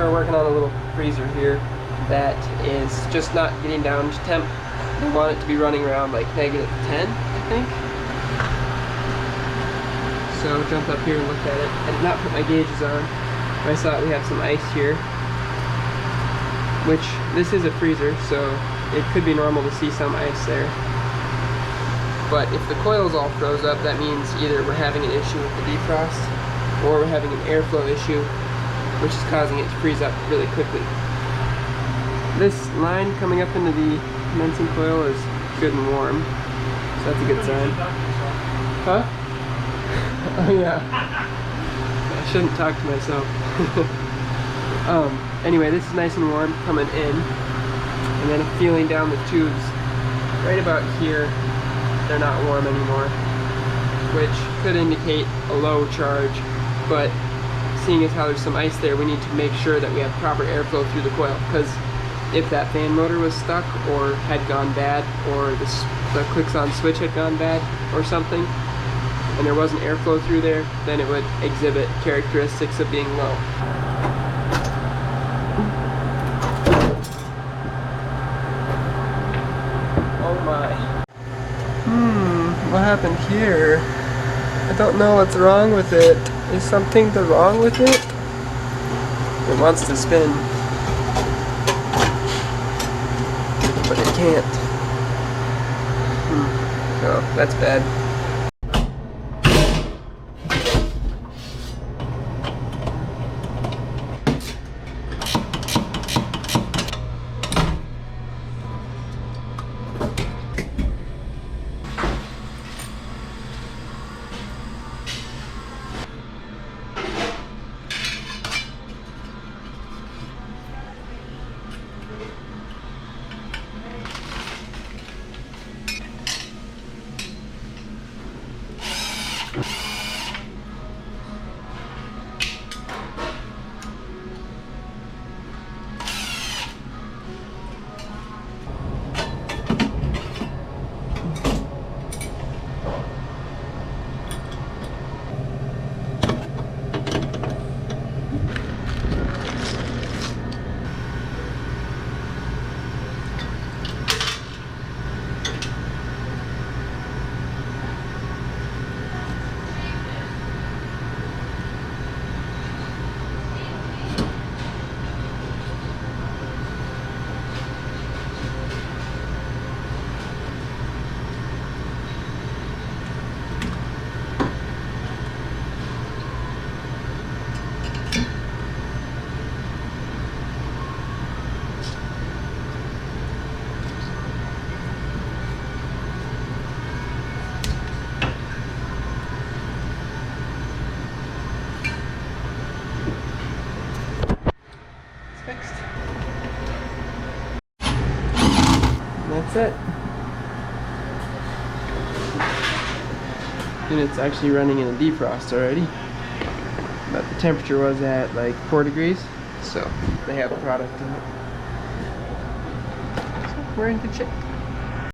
we're working on a little freezer here that is just not getting down to temp. They want it to be running around like -10, I think. So jumped up here and looked at it. I did not put my gauges on. I saw we have some ice here, which this is a freezer, so it could be normal to see some ice there. But if the coil's all froze up, that means either we're having an issue with the defrost, or we're having an airflow issue, which is causing it to freeze up really quickly. This line coming up into the condensing coil is good and warm, so that's a good sign. Huh? Oh yeah. I shouldn't talk to myself. Anyway, this is nice and warm coming in, and then feeling down the tubes right about here, they're not warm anymore, which could indicate a low charge, but seeing as how there's some ice there, we need to make sure that we have proper airflow through the coil, because if that fan motor was stuck or had gone bad, or the clicks-on switch had gone bad or something, and there wasn't airflow through there, then it would exhibit characteristics of being low. Oh my. What happened here? I don't know what's wrong with it. Is something wrong with it? It wants to spin, but it can't. Oh, that's bad. That's it. And it's actually running in a defrost already. But the temperature was at like 4 degrees, so they have a product in it. So we're in good shape.